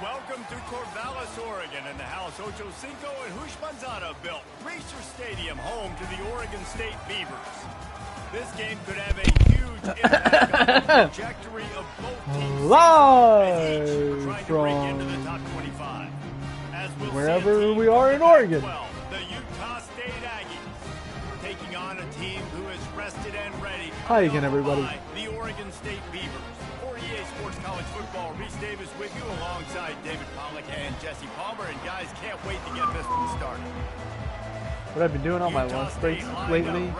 Welcome to Corvallis, Oregon, and the house Ocho Cinco and Hush Manzana built. Reser Stadium, home to the Oregon State Beavers. This game could have a huge impact on the trajectory of both teams. Live trying to from break into the top 25. As we'll wherever we are in Oregon. The Utah State Aggies taking on a team who is rested and ready. Hi again, everybody. The Oregon State Beavers. For EA Sports College Football, Reese Davis with you alongside David Pollack and Jesse Palmer. And guys, can't wait to get this one started. What I've been doing on my lunch breaks lately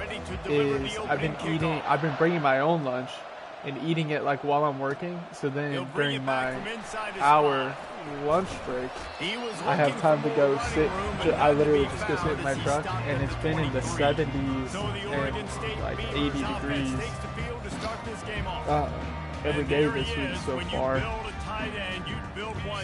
is I've been bringing my own lunch and eating it like while I'm working. So then during my hour lunch break, I have time to go sit. I literally just go sit in my truck, and it's been in the 70s and like 80 degrees every day this week so far.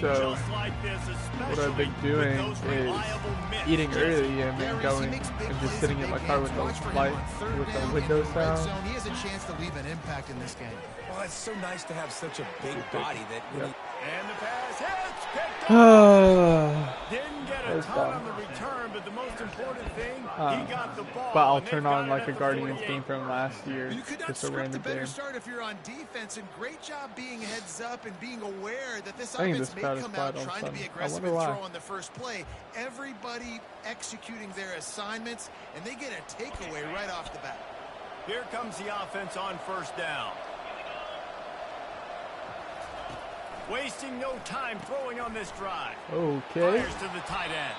So what I've been doing is eating early and then going and just sitting in my car with the light, with the windows down. He has a chance to leave an impact in this game. Well, it's so nice to have such a big body that when and the pass hits, picked up. Didn't get a ton on the return, but the most important thing, he got the ball. But I'll turn on like a Guardians game from last year. You could not Just a script a random better game. start if you're on defense, and great job being heads up and being aware that this I think offense this may crowd is come quiet out all of a trying to be sudden. I aggressive wonder and why. throw on the first play. Everybody executing their assignments, and they get a takeaway right off the bat. Here comes the offense on first down. Wasting no time throwing on this drive. Okay. Fires to the tight end.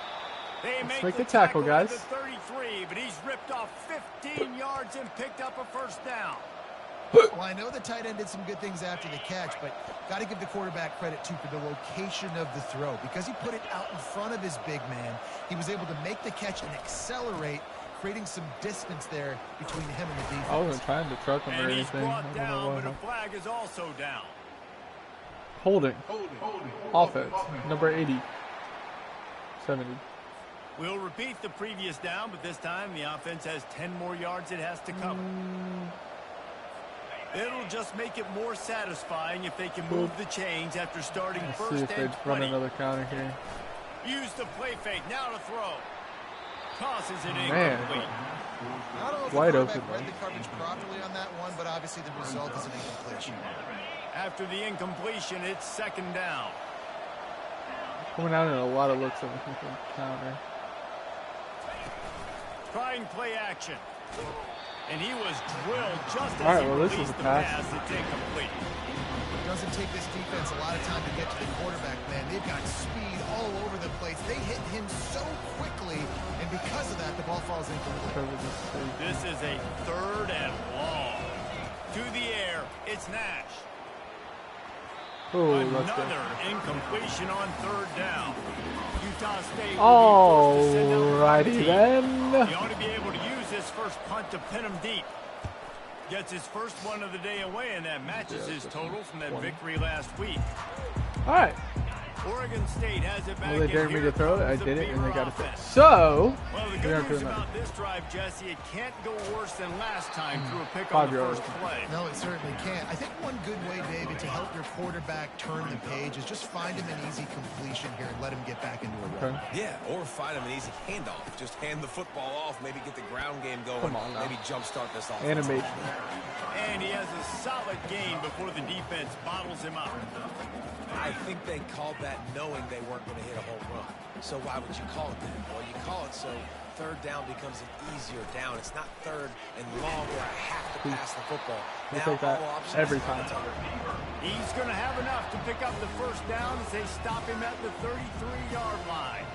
They make the tackle, guys. To the 33, but he's ripped off 15 yards and picked up a first down. Well, I know the tight end did some good things after the catch, but got to give the quarterback credit, too, for the location of the throw. Because he put it out in front of his big man, he was able to make the catch and accelerate, creating some distance there between him and the defense. I wasn't trying to truck him or And he's anything. I brought don't know down, but why. a flag is also down. Holding. Offense. Number 80. 70. We'll repeat the previous down, but this time the offense has 10 more yards it has to cover. It'll just make it more satisfying if they can move the chains after starting Let's first see if they and run 20. another counter here. Use the play fake, now to throw. Tosses it Man. incomplete. I don't know if Wide the open, quarterback read the coverage properly on that one, but obviously the result is an incompletion. After the incompletion, it's second down. Coming out in a lot of looks on the counter. Trying play action. And he was drilled just as All right, he well, this is released a the pass. pass. It's incomplete. It doesn't take this defense a lot of time to get to the quarterback, man. They've got speed all over the place. They hit him so quickly, and because of that, the ball falls incomplete. This is a third and long. To the air, it's Nash. Oh, let's go. Another incompletion on third down. Utah State Alrighty then. He ought to be able to use his first punt to pin him deep. Gets his first one of the day away, and that matches his total from that victory last week. All right. Oregon State has it back. Well, they dared me to throw it. I did it, and they got it. Offense. So, Well, the we are good news doing that. about this drive, Jesse, it can't go worse than last time through a pick 5 on the yards. first play. No, it certainly can't. I think one good way, David, to help your quarterback turn the page is just find him an easy completion here and let him get back into a run. Okay. Yeah, or find him an easy handoff. Just hand the football off, maybe get the ground game going, Come on now. maybe jumpstart this offense. Animation. And he has a solid gain before the defense bottles him up. I think they called that knowing they weren't going to hit a home run. So why would you call it that? Well, you call it so third down becomes an easier down. It's not third and long where I have to pass the football. We Now take that all options every are time. He's going to have enough to pick up the first down as they stop him at the 33-yard line.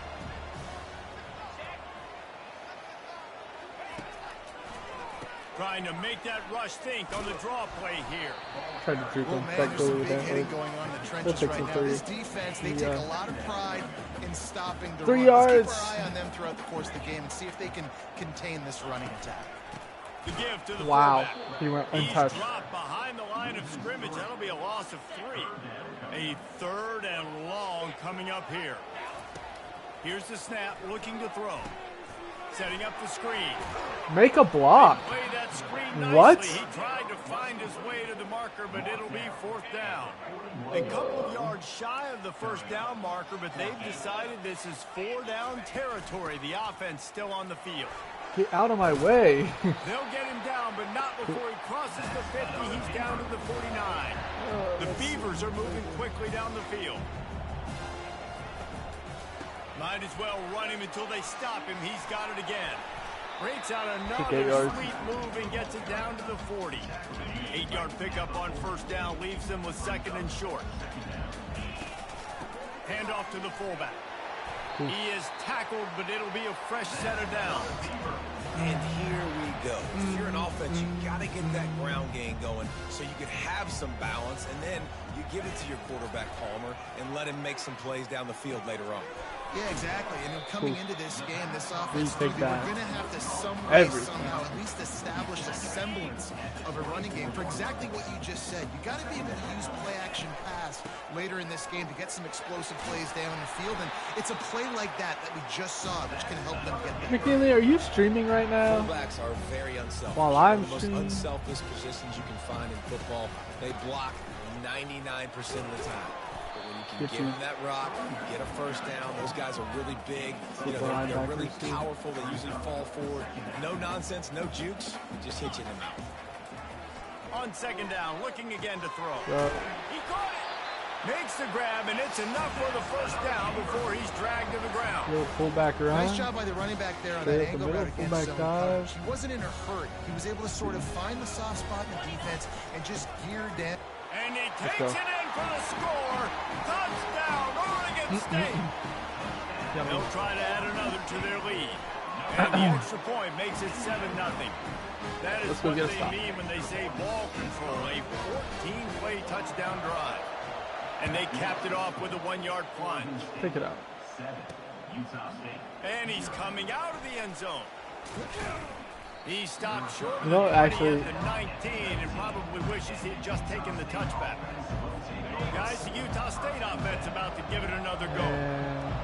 Trying to make that rush think on the draw play here. Tried to juke Well, him. man, Back there's some clearly big that hitting way. going on in the They'll trenches take right some now. three. This defense, they take a lot of pride in stopping the 3 run. yards. Let's keep our eye on them throughout the course of the game and see if they can contain this running attack. The give to the Wow, fullback. he went He's untouched. dropped behind the line of scrimmage. That'll be a loss of 3. A third and long coming up here. Here's the snap, looking to throw. Setting up the screen. Make a block. Play that screen nicely. What? He tried to find his way to the marker, but it'll be 4th down. A couple of yards shy of the 1st down marker, but they've decided this is 4-down territory. The offense still on the field. Get out of my way. They'll get him down, but not before he crosses the 50. He's down to the 49. The Beavers are moving quickly down the field. Might as well run him until they stop him. He's got it again. Breaks out another sweet move and gets it down to the 40. 8-yard pickup on 1st down leaves them with 2nd and short. Hand off to the fullback. He is tackled, but it'll be a fresh set of downs. And here we go. If you're an offense, you got to get that ground game going so you can have some balance, and then you give it to your quarterback, Palmer, and let him make some plays down the field later on. Yeah, exactly. And then coming into this game, this offense, we're going to have to somehow at least establish a semblance of a running game for exactly what you just said. You got to be able to use play-action pass later in this game to get some explosive plays down the field. And it's a play like that we just saw, which can help them get that. McNeely, are you streaming right now? Fullbacks are very unselfish. While I'm One of the most unselfish positions you can find in football. They block 99% of the time. But when you can give them that rock, get a 1st down, those guys are really big. You know, they're really powerful. They usually fall forward. No nonsense, no jukes. Just hit you in the mouth. On 2nd down, looking again to throw. He caught it. Makes the grab, and it's enough for the 1st down before he's dragged to the ground. Fullback run. Nice job by the running back there on that angle route against zone coverage. He wasn't in a hurry. He was able to sort of find the soft spot in the defense and just gear down. And he takes it in for the score. Touchdown, Oregon State. They'll try to add another to their lead. And the extra point makes it 7-0. That is what they mean when they say ball control. A 14-play touchdown drive. And they capped it off with a 1-yard plunge. Pick it up. And he's coming out of the end zone. He stopped short of actually, the 19 and probably wishes he had just taken the touchback. Guys, the Utah State offense about to give it another go.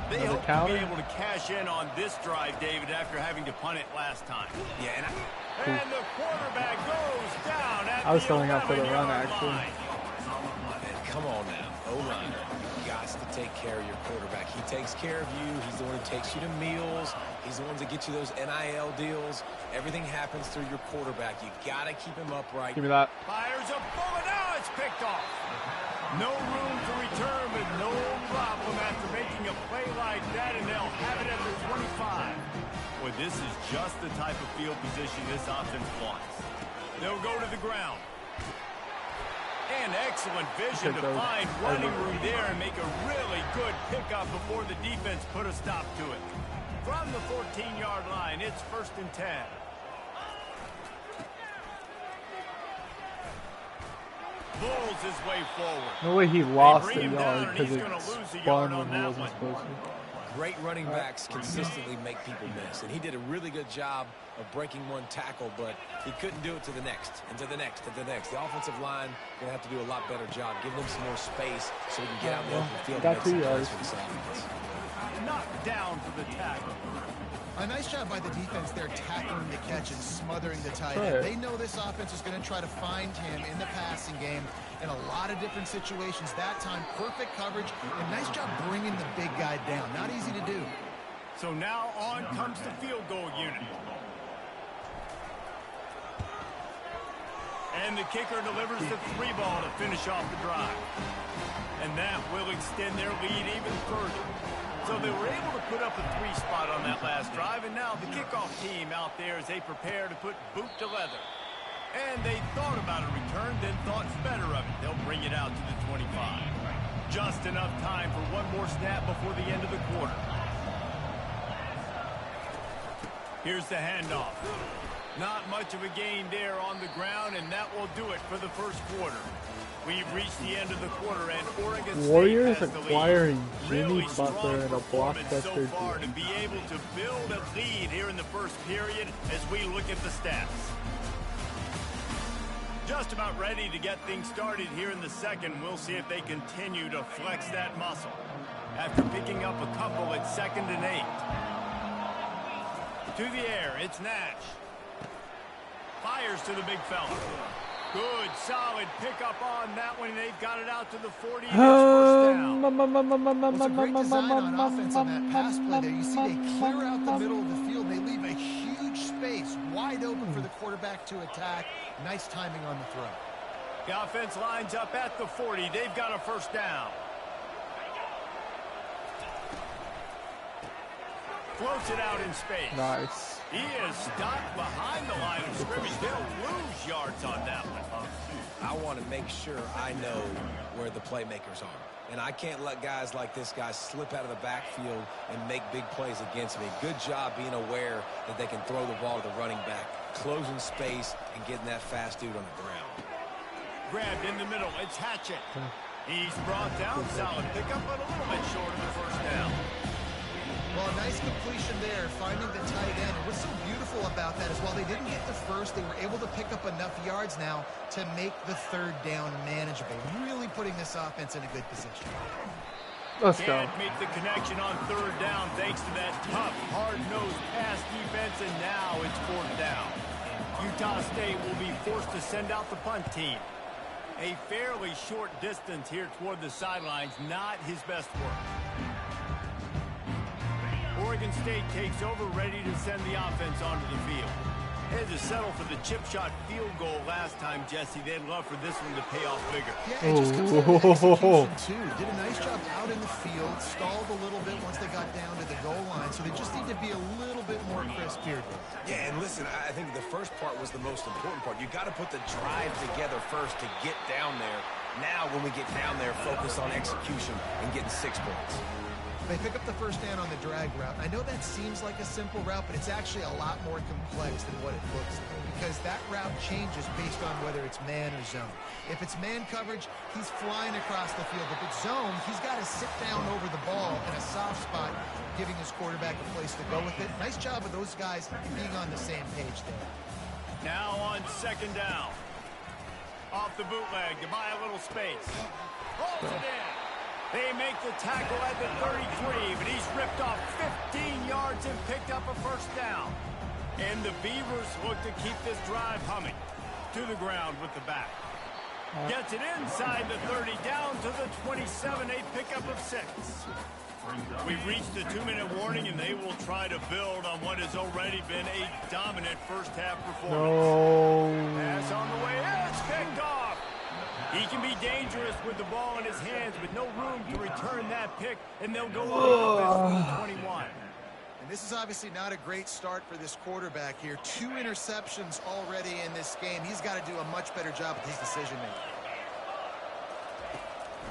They hope to be able to cash in on this drive, David, after having to punt it last time. Yeah, and the quarterback goes down at I was going out for the run, actually. Come on now, O-line. You got to take care of your quarterback. He takes care of you. He's the one who takes you to meals. He's the one that gets you those NIL deals. Everything happens through your quarterback. You got to keep him upright. Give me that. Fires a bullet. Now it's picked off. No room to return, but no problem after making a play like that, and they'll have it at the 25. Well, this is just the type of field position this offense wants. They'll go to the ground. And excellent vision to find running room there and make a really good pickup before the defense put a stop to it. From the 14-yard line, it's 1st and 10. Bulls his way forward. No way he lost a yard because it spun when he wasn't supposed to. Great running backs consistently make people miss, and he did a really good job of breaking one tackle, but he couldn't do it to the next, and to the next, and to the next. The offensive line going to have to do a lot better job. Give them some more space so we can get out in the open field and make some plays for this offense. Knocked down for the tackle. A nice job by the defense there, tackling the catch and smothering the tight end. They know this offense is going to try to find him in the passing game in a lot of different situations. That time, perfect coverage, and nice job bringing the big guy down. Not easy to do. So now on comes the field goal unit. And the kicker delivers the 3 ball to finish off the drive. And that will extend their lead even further. So they were able to put up a 3 spot on that last drive, and now the kickoff team out there as they prepare to put boot to leather. And they thought about a return, then thought better of it. They'll bring it out to the 25. Just enough time for one more snap before the end of the quarter. Here's the handoff. Not much of a gain there on the ground, and that will do it for the first quarter. We've reached the end of the quarter, and Oregon State Warriors has the lead. acquiring Jimmy Really Butler and a blockbuster so far to be able to build a lead here in the first period as we look at the stats. Just about ready to get things started here in the second. We'll see if they continue to flex that muscle after picking up a couple at 2nd and 8. To the air, it's Nash. Fires to the big fella. Good, solid pickup on that one. They've got it out to the 40. It's first down. Well, it's a great design on offense on that pass play there. You see they clear out the middle of the field. They leave a huge space wide open for the quarterback to attack. Nice timing on the throw. The offense lines up at the 40. They've got a first down. Floats it out in space. Nice. He is stopped behind the line of scrimmage. They'll lose yards on that one. I want to make sure I know where the playmakers are. And I can't let guys like this guy slip out of the backfield and make big plays against me. Good job being aware that they can throw the ball to the running back, closing space, and getting that fast dude on the ground. Grabbed in the middle. It's Hatchett. He's brought down. Solid pickup, but a little bit short of the first down. Well, a nice completion there, finding the tight end. And what's so beautiful about that is while they didn't get the first, they were able to pick up enough yards now to make the third down manageable. Really putting this offense in a good position. Let's go. Can't make the connection on third down thanks to that tough, hard-nosed pass defense, and now it's fourth down. Utah State will be forced to send out the punt team. A fairly short distance here toward the sidelines, not his best work. Oregon State takes over, ready to send the offense onto the field. They had to settle for the chip shot field goal last time, Jesse. They'd love for this one to pay off bigger. Yeah, it just comes down to execution, too. Did a nice job out in the field, stalled a little bit once they got down to the goal line, so they just need to be a little bit more crisp here. Yeah, and listen, I think the first part was the most important part. You got to put the drive together first to get down there. Now, when we get down there, focus on execution and getting 6 points. They pick up the first down on the drag route. I know that seems like a simple route, but it's actually a lot more complex than what it looks like because that route changes based on whether it's man or zone. If it's man coverage, he's flying across the field. If it's zone, he's got to sit down over the ball in a soft spot, giving his quarterback a place to go with it. Nice job of those guys being on the same page there. Now on second down. Off the bootleg to buy a little space. Holds it in. They make the tackle at the 33, but he's ripped off 15 yards and picked up a first down. And the Beavers look to keep this drive humming. To the ground with the back. Gets it inside the 30, down to the 27, a pickup of 6. We've reached the 2-minute warning, and they will try to build on what has already been a dominant first-half performance. Pass on the way, it's picked off. He can be dangerous with the ball in his hands, but no room to return that pick, and they'll go on offense from 21. And this is obviously not a great start for this quarterback here. 2 interceptions already in this game. He's got to do a much better job with his decision-making.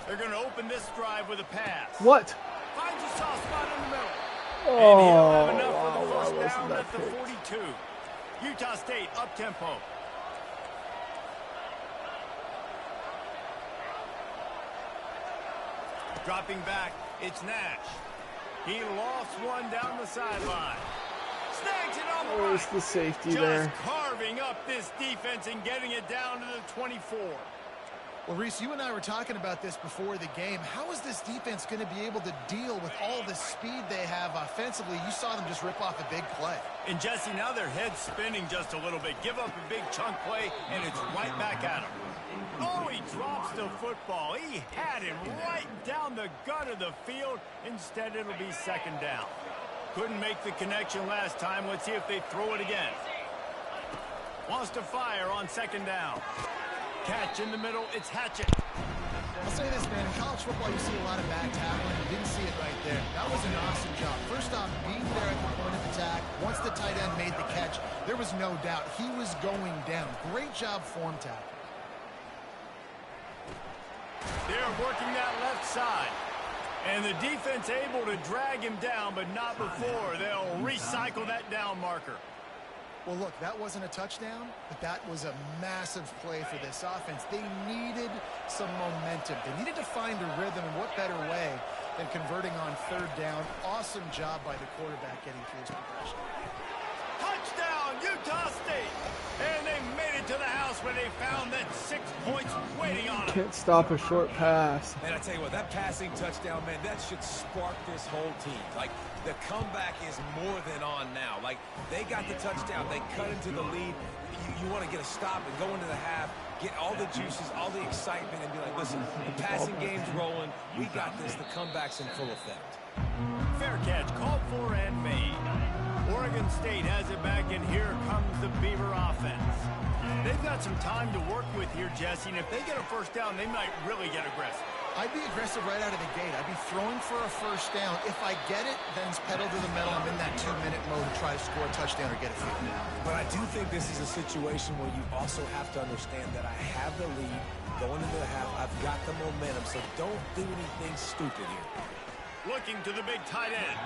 They're going to open this drive with a pass. What? Finds a soft spot in the middle. And he'll have enough for the first down at the 42. Utah State up-tempo. Dropping back, it's Nash. He lost one down the sideline. Snags it on the right. Where's the safety Just there? carving up this defense and getting it down to the 24. Well, Reese, you and I were talking about this before the game. How is this defense going to be able to deal with all the speed they have offensively? You saw them just rip off a big play. And Jesse, now their head's spinning just a little bit. Give up a big chunk play, and it's right back at him. Oh, he drops the football. He had it right down the gut of the field. Instead, it'll be second down. Couldn't make the connection last time. Let's see if they throw it again. Wants to fire on second down. Catch in the middle. It's Hatchett. I'll say this, man. In college football, you see a lot of back tackling. You didn't see it right there. That was an awesome job. First off, being there at the point of attack. Once the tight end made the catch, there was no doubt he was going down. Great job form tackle. They're working that left side. And the defense able to drag him down, but not before. They'll recycle that down marker. Well, look, that wasn't a touchdown, but that was a massive play for this offense. They needed some momentum. They needed to find a rhythm, and what better way than converting on third down. Awesome job by the quarterback getting through his progression. Touchdown, Utah State! And they made it to the house where they found that 6 points way waiting on him. Can't stop a short pass. Man, I tell you what, that passing touchdown, man, that should spark this whole team. Like, the comeback is more than on now. Like, they got the touchdown. They cut into the lead. You want to get a stop and go into the half, get all the juices, all the excitement, and be like, listen, the passing game's rolling. We got this. The comeback's in full effect. Fair catch, called for and made. Oregon State has it back, and here comes the Beaver offense. They've got some time to work with here, Jesse, and if they get a first down, they might really get aggressive. I'd be aggressive right out of the gate. I'd be throwing for a first down. If I get it, then it's pedal to the metal. I'm in that 2-minute mode to try to score a touchdown or get a field. But I do think this is a situation where you also have to understand that I have the lead going into the half. I've got the momentum, so don't do anything stupid here. Looking to the big tight end.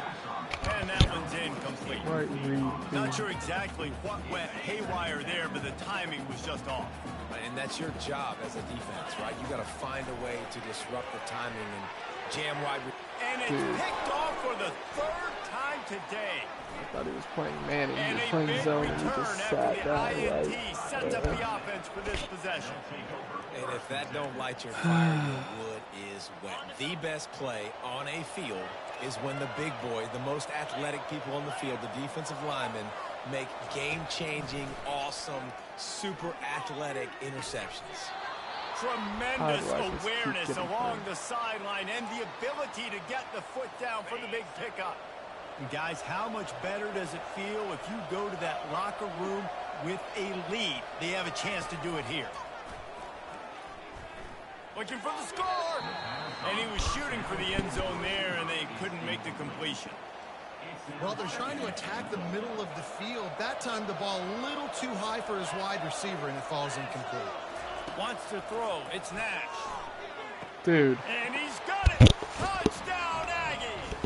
And that one's incomplete. Right read. Not sure exactly what went haywire there, but the timing was just off. And that's your job as a defense, right? You got to find a way to disrupt the timing and jam wide. And it's picked off for the third time today. I thought he was playing man, and And he was a playing big zone, and he return just after sat the down INT right. sets up the offense for this possession. And if that don't light your fire, your wood is wet. The best play on a field is when the big boy, the most athletic people on the field, the defensive linemen, make game-changing, awesome, super athletic interceptions. Tremendous awareness along the sideline and the ability to get the foot down for the big pickup. And guys, how much better does it feel if you go to that locker room with a lead? They have a chance to do it here. Looking for the score! And he was shooting for the end zone there, and they couldn't make the completion. Well, they're trying to attack the middle of the field. That time the ball a little too high for his wide receiver, and it falls incomplete. Wants to throw. It's Nash. Dude. And he's got it! Touchdown, Aggie!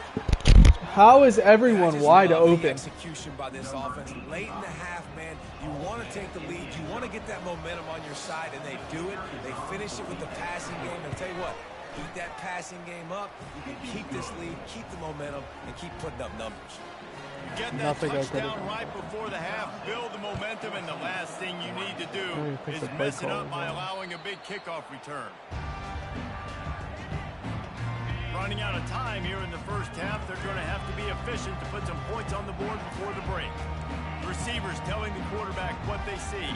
How is everyone wide open? The execution by this offense. Late in the half, man, you want to take the lead. You want to get that momentum on your side, and they do it. They finish it with the passing game. And tell you what, keep that passing game up. You can keep this lead, keep the momentum, and keep putting up numbers. Get that touchdown right before the half, build the momentum, and the last thing you need to do is mess it up by allowing a big kickoff return. Running out of time here in the first half, they're going to have to be efficient to put some points on the board before the break. Receivers telling the quarterback what they see.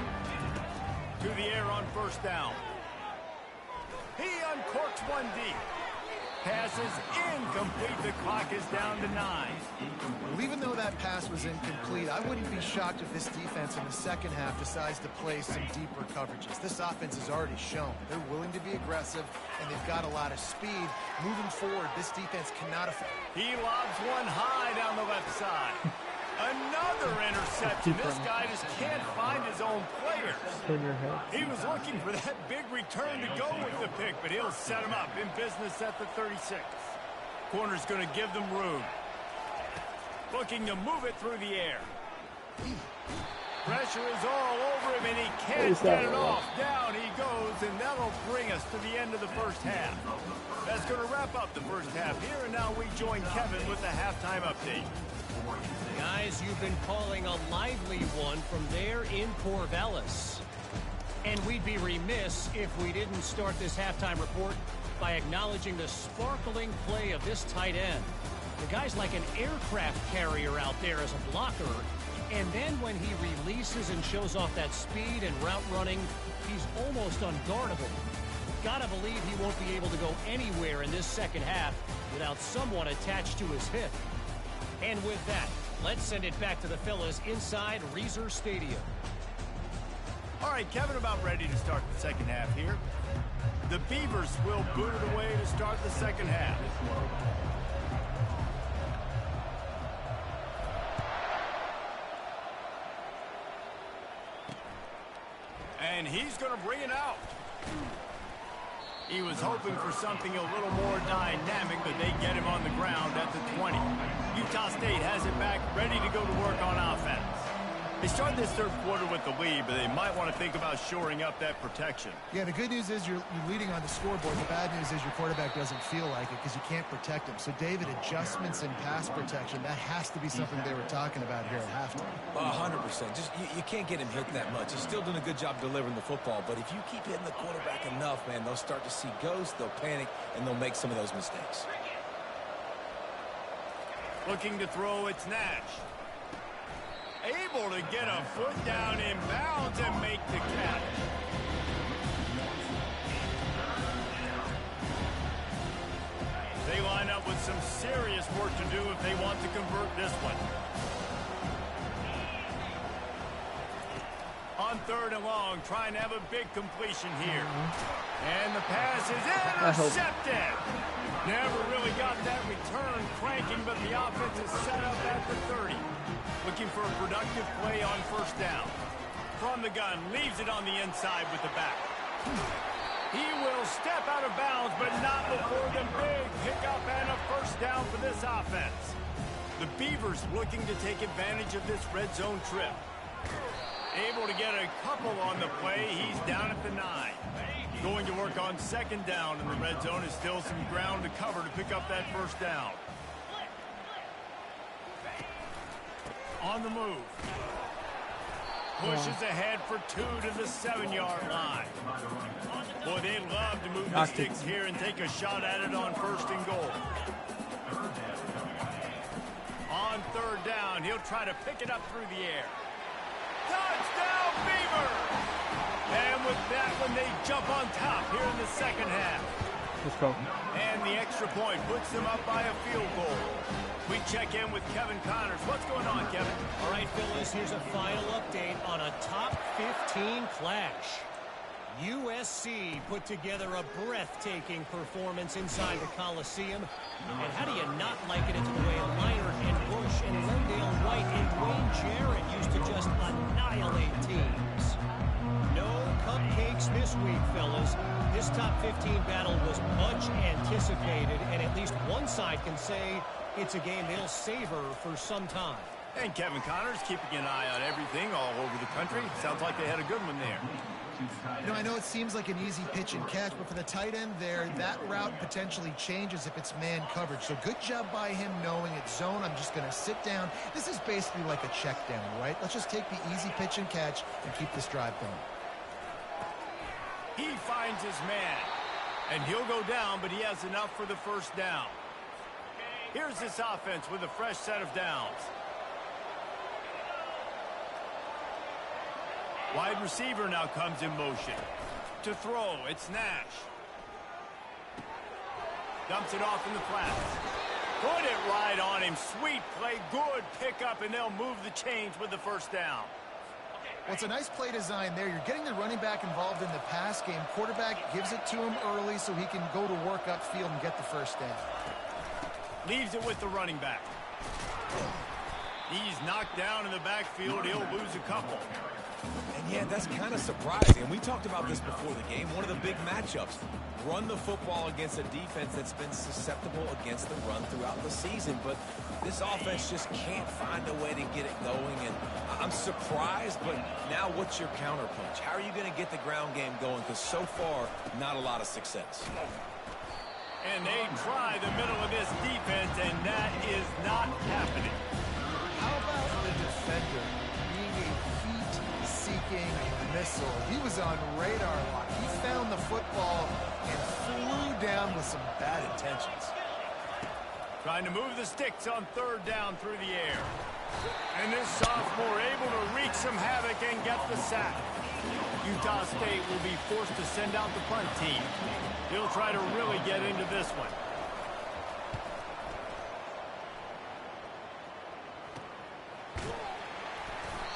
To the air on first down. He uncorks one deep. Pass is incomplete. The clock is down to 9. Well, even though that pass was incomplete, I wouldn't be shocked if this defense in the second half decides to play some deeper coverages. This offense has already shown they're willing to be aggressive, and they've got a lot of speed. Moving forward, this defense cannot afford. He lobs one high down the left side. Another interception. This guy just can't find his own players. Turn your head. He was looking for that big return to go with the pick, but he'll set him up in business at the 36. Corner's going to give them room. Looking to move it through the air. Pressure is all over him, and he can't get it off. Down he goes, and that'll bring us to the end of the first half. That's going to wrap up the first half here, and now we join Kevin with the halftime update. Guys, you've been calling a lively one from there in Corvallis. And we'd be remiss if we didn't start this halftime report by acknowledging the sparkling play of this tight end. The guy's like an aircraft carrier out there as a blocker. And then when he releases and shows off that speed and route running, he's almost unguardable. Gotta believe he won't be able to go anywhere in this second half without someone attached to his hip. And with that, let's send it back to the fellas inside Reser Stadium. All right, Kevin, about ready to start the second half here. The Beavers will boot it away to start the second half. And he's going to bring it out. He was hoping for something a little more dynamic, but they get him on the ground at the 20. Utah State has it back, ready to go to work on offense. They started this third quarter with the lead, but they might want to think about shoring up that protection. Yeah, the good news is you're leading on the scoreboard. The bad news is your quarterback doesn't feel like it because you can't protect him. So, David, adjustments in pass protection, that has to be something they were talking about here at halftime. 100%. Just you can't get him hit that much. He's still doing a good job delivering the football, but if you keep hitting the quarterback enough, man, they'll start to see ghosts, they'll panic, and they'll make some of those mistakes. Looking to throw, it's Nash. Able to get a foot down in bounds and make the catch. They line up with some serious work to do if they want to convert this one. On 3rd and long, trying to have a big completion here. And the pass is intercepted. Never really got that return cranking, but the offense is set up at the 30. Looking for a productive play on 1st down. From the gun, leaves it on the inside with the back. He will step out of bounds, but not before the big pickup and a 1st down for this offense. The Beavers looking to take advantage of this red zone trip. Able to get a couple on the play. He's down at the 9. Going to work on 2nd down in the red zone. Is still some ground to cover to pick up that 1st down. On the move. Pushes ahead for 2 to the 7-yard line. Boy, they love to move the sticks here and take a shot at it on 1st and goal. On 3rd down, he'll try to pick it up through the air. Touchdown, Beavers! And with that one, they jump on top here in the 2nd half. Let's go. And the extra point puts them up by a field goal. We check in with Kevin Connors. What's going on, Kevin? All right, Phyllis, here's a final update on a top 15 clash. USC put together a breathtaking performance inside the Coliseum. And how do you not like it? It's the way Leinart and Bush and Lendale White and Wayne Jarrett used to just annihilate teams. No cupcakes this week, fellas. This top 15 battle was much anticipated, and at least one side can say it's a game they'll savor for some time. And Kevin Connors keeping an eye on everything all over the country. Sounds like they had a good one there. You know, I know it seems like an easy pitch and catch, but for the tight end there, that route potentially changes if it's man coverage. So good job by him knowing it's zone. I'm just going to sit down. This is basically like a check down, right? Let's just take the easy pitch and catch and keep this drive going. He finds his man, and he'll go down, but he has enough for the 1st down. Here's this offense with a fresh set of downs. Wide receiver now comes in motion. To throw, it's Nash. Dumps it off in the flats. Put it right on him. Sweet play, good pickup, and they'll move the chains with the 1st down. Well, it's a nice play design there. You're getting the running back involved in the pass game. Quarterback gives it to him early so he can go to work upfield and get the 1st down. Leaves it with the running back. He's knocked down in the backfield. He'll lose a couple. And yeah, that's kind of surprising. And we talked about this before the game. One of the big matchups. Run the football against a defense that's been susceptible against the run throughout the season. But this offense just can't find a way to get it going. And I'm surprised, but now what's your counterpunch? How are you going to get the ground game going? Because so far, not a lot of success. And they try the middle of this defense, and that is not happening. How about the defender being a heat-seeking missile? He was on radar lock. He found the football and flew down with some bad intentions. Trying to move the sticks on 3rd down through the air. And this sophomore able to wreak some havoc and get the sack. Utah State will be forced to send out the punt team. He'll try to really get into this one.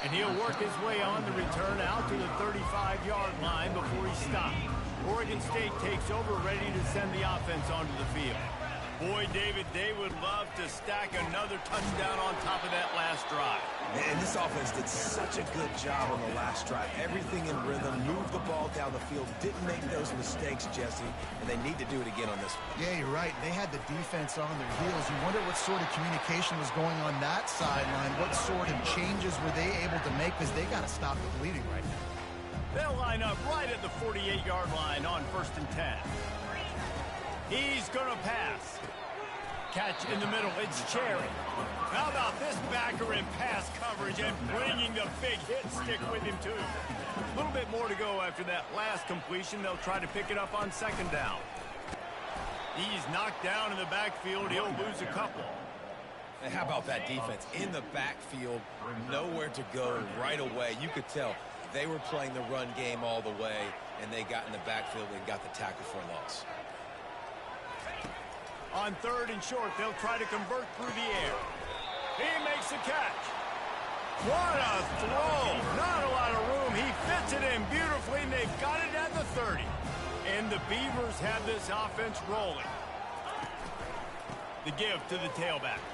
And he'll work his way on the return out to the 35-yard line before he stopped. Oregon State takes over, ready to send the offense onto the field. Boy, David, they would love to stack another touchdown on top of that last drive. And this offense did such a good job on the last drive. Everything in rhythm, moved the ball down the field, didn't make those mistakes, Jesse, and they need to do it again on this one. Yeah, you're right. They had the defense on their heels. You wonder what sort of communication was going on that sideline. What sort of changes were they able to make? Because they got to stop the bleeding right now. They'll line up right at the 48-yard line on 1st and 10. He's going to pass. Catch in the middle. It's Cherry. How about this backer in pass coverage and bringing the big hit stick with him, too. A little bit more to go after that last completion. They'll try to pick it up on 2nd down. He's knocked down in the backfield. He'll lose a couple. And how about that defense? In the backfield, nowhere to go right away. You could tell they were playing the run game all the way, and they got in the backfield and got the tackle for a loss. On 3rd and short, they'll try to convert through the air. He makes the catch. What a throw. Not a lot of room. He fits it in beautifully, and they've got it at the 30. And the Beavers have this offense rolling. The give to the tailback.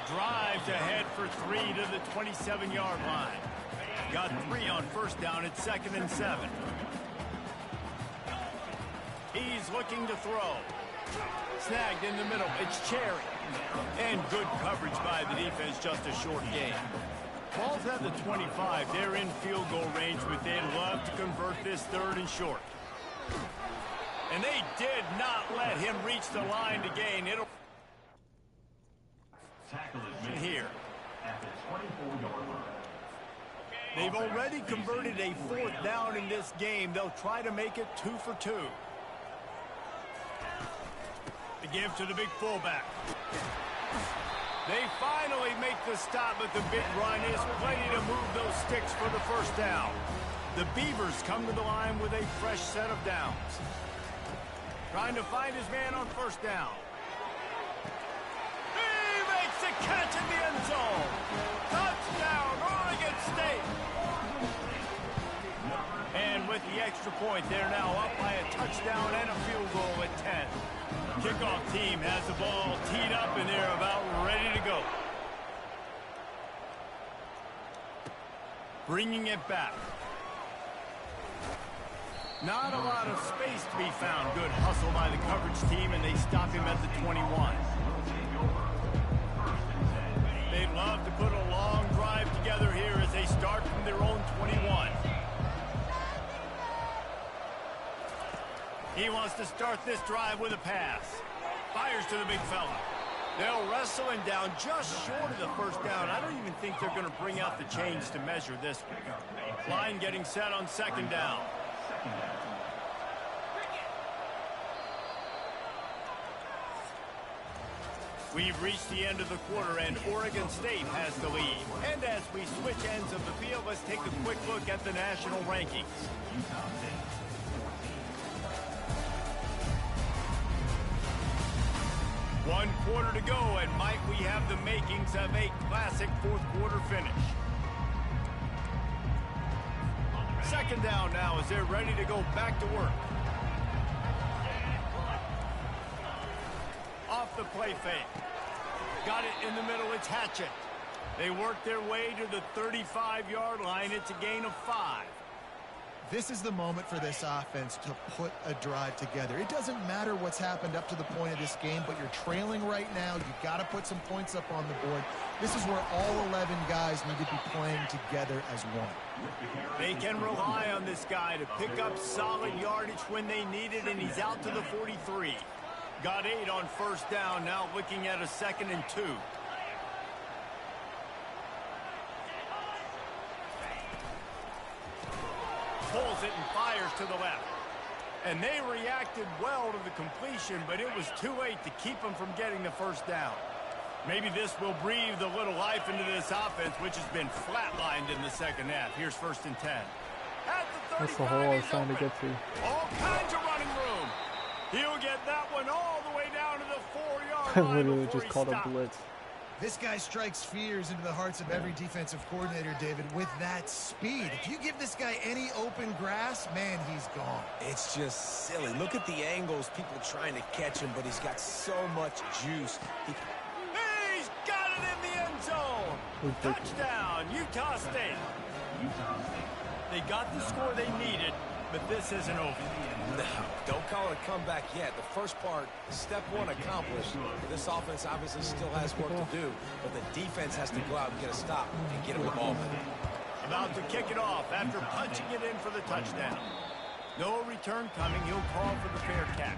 Drives ahead for 3 to the 27-yard line. Got 3 on 1st down at 2nd and 7. He's looking to throw. Snagged in the middle. It's Cherry. And good coverage by the defense, just a short gain. Ball's at the 25. They're in field goal range, but they'd love to convert this 3rd and short. And they did not let him reach the line to gain. It'll here. They've already converted a 4th down in this game. They'll try to make it 2 for 2. The give to the big fullback. They finally make the stop, but the big run is plenty to move those sticks for the 1st down. The Beavers come to the line with a fresh set of downs. Trying to find his man on 1st down. He makes the catch in the end zone. Touchdown, Oregon State. And with the extra point, they're now up by a touchdown and a field goal at 10. Kickoff team has the ball teed up, and they're about ready to go. Bringing it back. Not a lot of space to be found. Good hustle by the coverage team, and they stop him at the 21. They'd love to put a long drive together here as they start from their own 21. He wants to start this drive with a pass. Fires to the big fella. They'll wrestle him down just short of the 1st down. I don't even think they're going to bring out the chains to measure this one. Line getting set on 2nd down. We've reached the end of the quarter, and Oregon State has the lead. And as we switch ends of the field, let's take a quick look at the national rankings. 1 quarter to go, and might we have the makings of a classic 4th quarter finish. 2nd down now as they're ready to go back to work. Off the play fake. Got it in the middle, it's Hatchett. They work their way to the 35-yard line. It's a gain of 5. This is the moment for this offense to put a drive together. It doesn't matter what's happened up to the point of this game, but you're trailing right now. You've got to put some points up on the board. This is where all 11 guys need to be playing together as one. They can rely on this guy to pick up solid yardage when they need it, and he's out to the 43. Got 8 on 1st down, now looking at a 2nd and 2. Pulls it and fires to the left. And they reacted well to the completion, but it was too late to keep them from getting the 1st down. Maybe this will breathe a little life into this offense, which has been flatlined in the 2nd half. Here's 1st and 10. That's the hole I was trying to get to. All kinds of running room. He'll get that one all the way down to the 4-yard I line. literally just called a blitz. This guy strikes fears into the hearts of every defensive coordinator, David, with that speed. If you give this guy any open grass, man, he's gone. It's just silly. Look at the angles, people trying to catch him, but he's got so much juice. He's got it in the end zone. Touchdown, Utah State. They got the score they needed, but this isn't over. No, don't call it a comeback yet. The first part, step one accomplished. This offense obviously still has work to do, but the defense has to go out and get a stop and get him the ball back. About to kick it off after punching it in for the touchdown. No return coming. He'll call for the fair catch.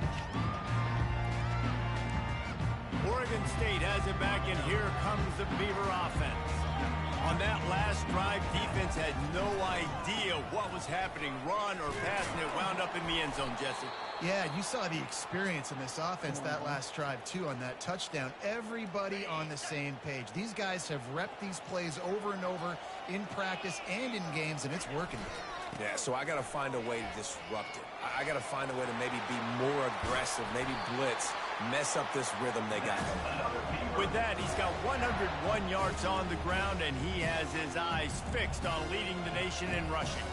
Oregon State has it back, and here comes the Beaver offense. On that last drive, defense had no idea what was happening, run or pass, and it wound up in the end zone, Jesse. Yeah, you saw the experience in this offense that last drive, too, on that touchdown. Everybody on the same page. These guys have repped these plays over and over in practice and in games, and it's working. Yeah, so I got to find a way to disrupt it. I got to find a way to maybe be more aggressive, maybe blitz, mess up this rhythm they got. With that, he's got 101 yards on the ground, and he has his eyes fixed on leading the nation in rushing.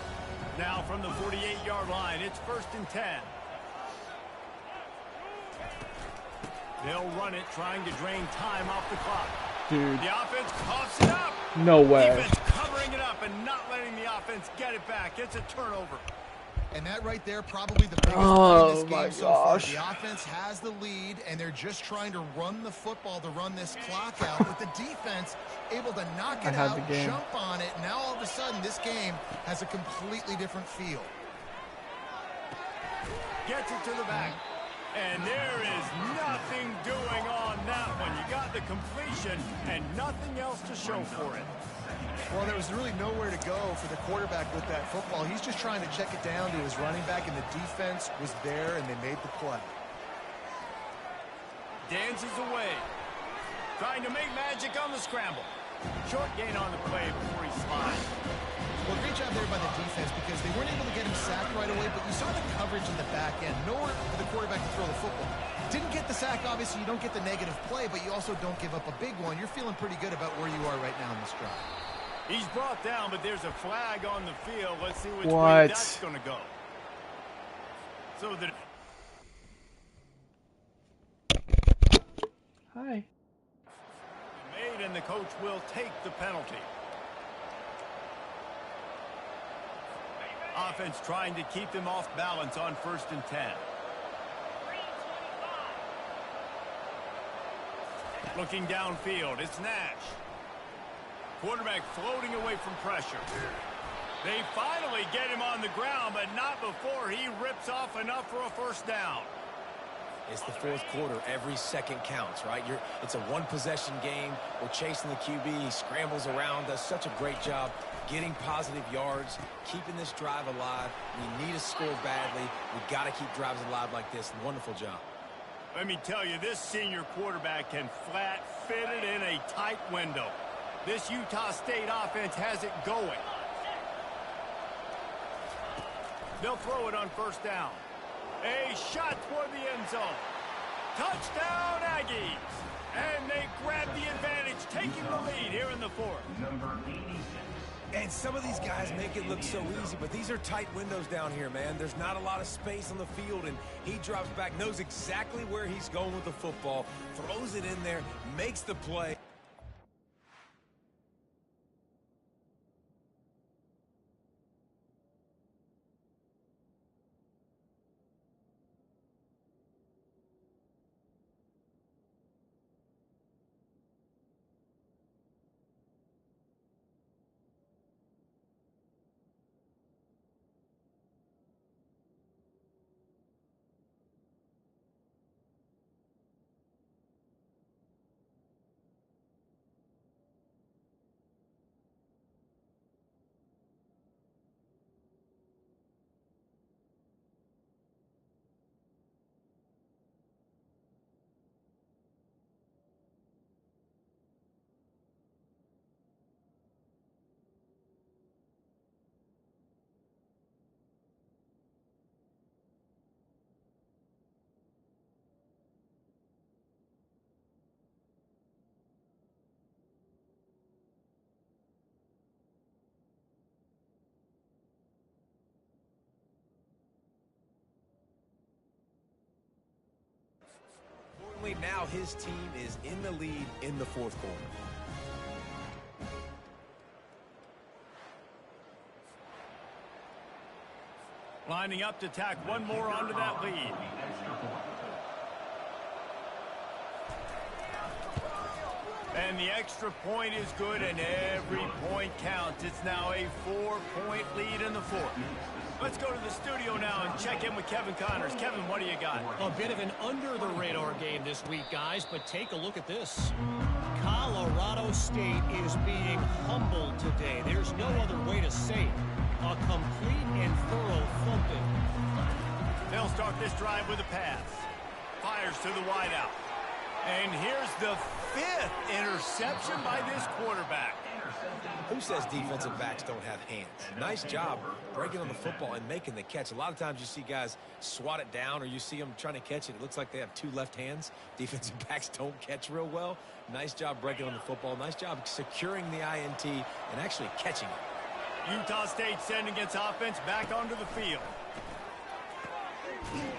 Now from the 48-yard line, it's 1st and 10. They'll run it, trying to drain time off the clock. Dude. The offense coughs it up. No way. Defense covering it up and not letting the offense get it back. It's a turnover. And that right there, probably the biggest play in this game so far. gosh. The offense has the lead, and they're just trying to run the football to run this clock out. But the defense able to knock it out, jump on it. Now all of a sudden, this game has a completely different feel. Gets it to the back. And there is nothing doing on that one. You got the completion and nothing else to show for it. Well, there was really nowhere to go for the quarterback with that football. He's just trying to check it down to his running back, and the defense was there, and they made the play. Dances away. Trying to make magic on the scramble. Short gain on the play before he slides. Well, great job there by the defense because they weren't able to get him sacked right away, but you saw the coverage in the back end. Nowhere for the quarterback to throw the football. Didn't get the sack, obviously. You don't get the negative play, but you also don't give up a big one. You're feeling pretty good about where you are right now in this drive. He's brought down, but there's a flag on the field. Let's see which way that's going to go. So the... Hi. Made, and the coach will take the penalty. Offense trying to keep them off balance on 1st and 10. Looking downfield, it's Nash. Quarterback floating away from pressure. They finally get him on the ground, but not before he rips off enough for a 1st down. It's the 4th quarter. Every second counts, right? It's a one-possession game. We're chasing the QB. He scrambles around, does such a great job getting positive yards, keeping this drive alive. We need a score badly. We've got to keep drives alive like this. Wonderful job. Let me tell you, this senior quarterback can flat fit it in a tight window. This Utah State offense has it going. They'll throw it on 1st down. A shot toward the end zone. Touchdown, Aggies. And they grab the advantage, taking the lead here in the 4th. Number 86. And some of these guys make it look so easy, but these are tight windows down here, man. There's not a lot of space on the field, and he drops back, knows exactly where he's going with the football, throws it in there, makes the play. Suddenly now his team is in the lead in the fourth quarter. Lining up to tack one more onto that lead. And the extra point is good, and every point counts. It's now a 4-point lead in the fourth. Let's go to the studio now and check in with Kevin Connors. Kevin, what do you got? A bit of an under-the-radar game this week, guys, but take a look at this. Colorado State is being humbled today. There's no other way to say it. A complete and thorough thumping. They'll start this drive with a pass. Fires to the wideout. And here's the 5th interception by this quarterback. Who says defensive backs don't have hands? Nice job breaking on the football and making the catch. A lot of times you see guys swat it down, or you see them trying to catch it. It looks like they have 2 left hands. Defensive backs don't catch real well. Nice job breaking on the football. Nice job securing the INT and actually catching it. Utah State sending its offense back onto the field.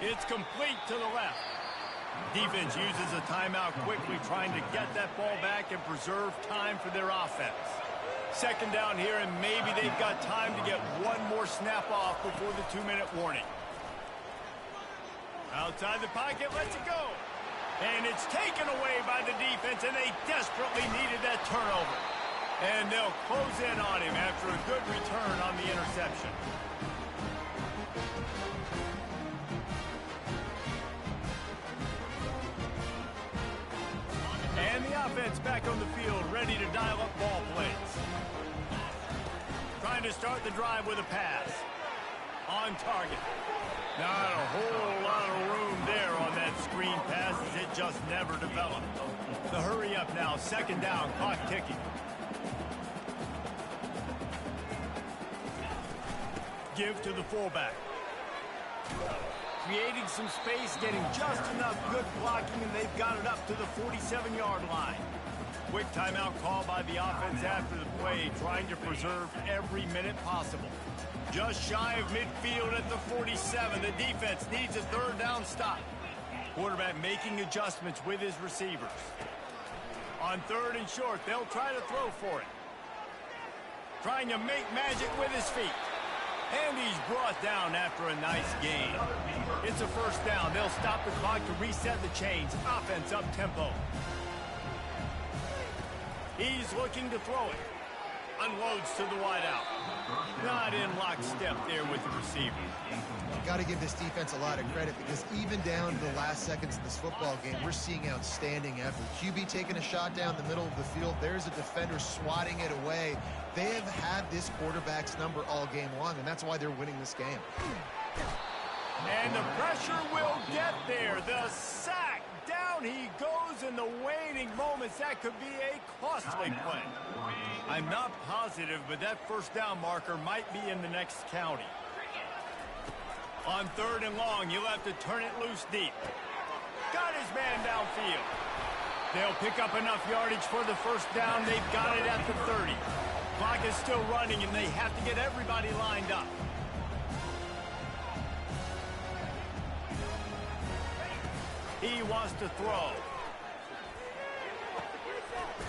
It's complete to the left. Defense uses a timeout quickly, trying to get that ball back and preserve time for their offense. Second down here, and maybe they've got time to get one more snap off before the 2-minute warning. Outside the pocket, lets it go. And it's taken away by the defense, and they desperately needed that turnover. And they'll close in on him after a good return on the interception. And the offense back on the field, ready to dial up ball plays. Trying to start the drive with a pass. On target. Not a whole lot of room there on that screen pass, as it just never developed. The hurry up now, second down, clock ticking. Give to the fullback. Creating some space, getting just enough good blocking, and they've got it up to the 47-yard line. Quick timeout call by the offense after the play, trying to preserve every minute possible. Just shy of midfield at the 47. The defense needs a third down stop. Quarterback making adjustments with his receivers. On 3rd and short, they'll try to throw for it. Trying to make magic with his feet. And he's brought down after a nice gain. It's a first down. They'll stop the clock to reset the chains. Offense up tempo. He's looking to throw it. Unloads to the wideout. Not in lockstep there with the receiver. Got to give this defense a lot of credit, because even down to the last seconds of this football game, we're seeing outstanding effort. QB taking a shot down the middle of the field. There's a defender swatting it away. They have had this quarterback's number all game long, and that's why they're winning this game. And the pressure will get there. The sack. Down he goes in the waning moments. That could be a costly play. I'm not positive, but that first down marker might be in the next county. On 3rd and long, you'll have to turn it loose deep. Got his man downfield. They'll pick up enough yardage for the first down. They've got it at the 30. Clock is still running, and they have to get everybody lined up. He wants to throw.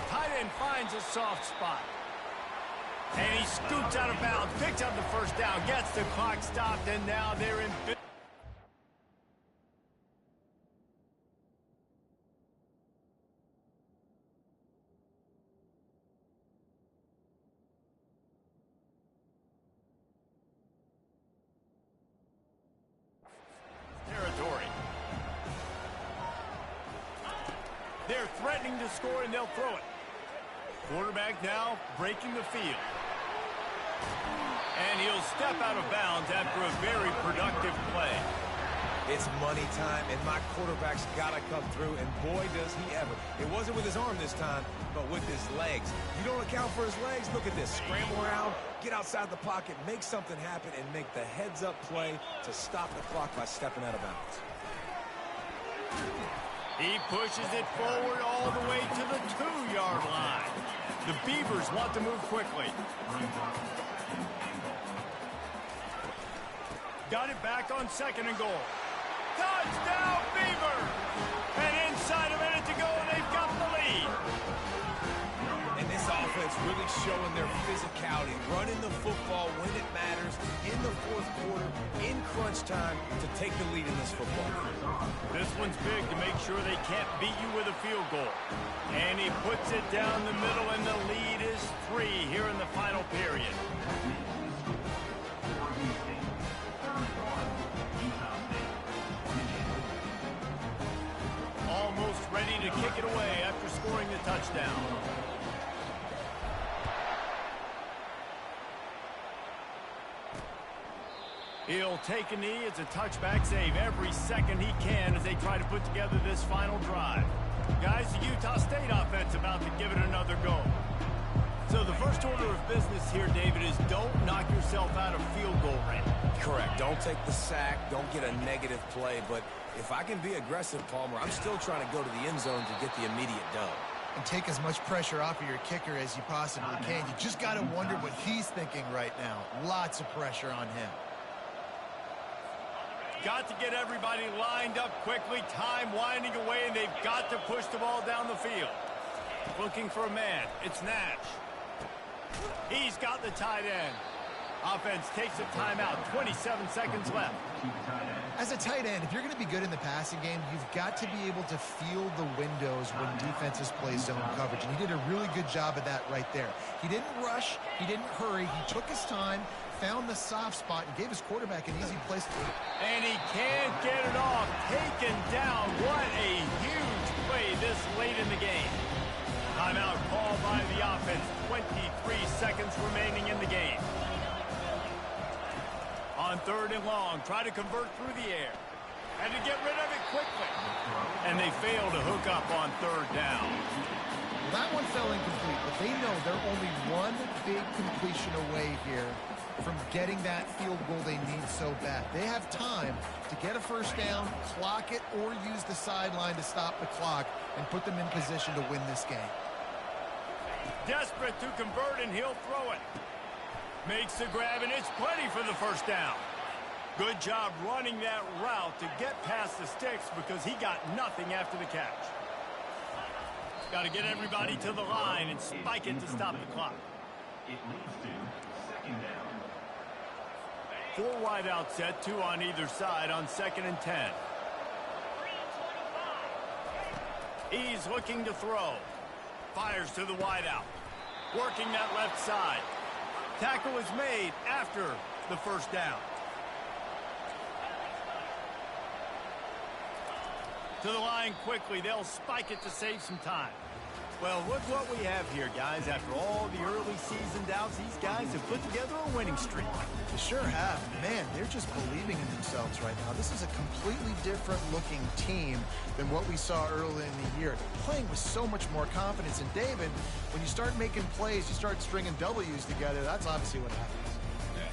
Tight end finds a soft spot. And he scoots out of bounds, picks up the first down, gets the clock stopped, and now they're in territory. They're threatening to score, and they'll throw it. Quarterback now breaking the field. And he'll step out of bounds after a very productive play. It's money time, and my quarterback's got to come through, and boy, does he ever. It wasn't with his arm this time, but with his legs. You don't account for his legs? Look at this. Scramble around, get outside the pocket, make something happen, and make the heads-up play to stop the clock by stepping out of bounds. He pushes it forward all the way to the 2-yard line. The Beavers want to move quickly. Got it back on 2nd and goal. Touchdown, Beaver! And inside of showing their physicality, running the football when it matters, in the fourth quarter, in crunch time, to take the lead in this football game. This one's big to make sure they can't beat you with a field goal. And he puts it down the middle, and the lead is 3 here in the final period. Almost ready to kick it away after scoring the touchdown. He'll take a knee. It's a touchback save every second he can as they try to put together this final drive. Guys, the Utah State offense about to give it another go. So the first order of business here, David, is don't knock yourself out of field goal range. Correct. Don't take the sack. Don't get a negative play. But if I can be aggressive, Palmer, I'm still trying to go to the end zone to get the immediate dub. And take as much pressure off of your kicker as you possibly can. You just got to wonder what he's thinking right now. Lots of pressure on him. Got to get everybody lined up quickly. Time winding away, and they've got to push the ball down the field. Looking for a man. It's Nash. He's got the tight end. Offense takes a timeout. 27 seconds left. As a tight end, if you're going to be good in the passing game, you've got to be able to feel the windows when defenses play zone coverage. And he did a really good job of that right there. He didn't rush. He didn't hurry. He took his time, found the soft spot, and gave his quarterback an easy place to... And he can't get it off. Taken down. What a huge play this late in the game. Timeout called by the offense. 23 seconds remaining in the game. On 3rd and long, try to convert through the air. And to get rid of it quickly. And they fail to hook up on 3rd down. Well, that one fell incomplete, but they know they're only one big completion away here from getting that field goal they need so bad. They have time to get a first down, clock it, or use the sideline to stop the clock and put them in position to win this game. Desperate to convert, and he'll throw it. Makes the grab, and it's plenty for the first down. Good job running that route to get past the sticks because he got nothing after the catch. Got to get everybody to the line and spike it to stop the clock. It leads to 2nd down. 4 wide out set, 2 on either side on 2nd and 10. He's looking to throw. Fires to the wide out. Working that left side. Tackle is made after the first down. To the line quickly. They'll spike it to save some time. Well, look what we have here, guys. After all the early season doubts, these guys have put together a winning streak. They sure have. Man, they're just believing in themselves right now. This is a completely different looking team than what we saw early in the year. They're playing with so much more confidence. And David, when you start making plays, you start stringing W's together, that's obviously what happens.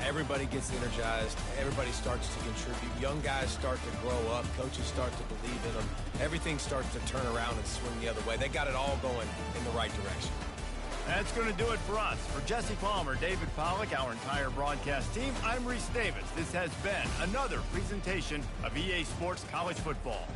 Everybody gets energized. Everybody starts to contribute. Young guys start to grow up. Coaches start to believe in them. Everything starts to turn around and swing the other way. They got it all going in the right direction. That's going to do it for us. For Jesse Palmer, David Pollack, our entire broadcast team, I'm Reese Davis. This has been another presentation of EA Sports College Football.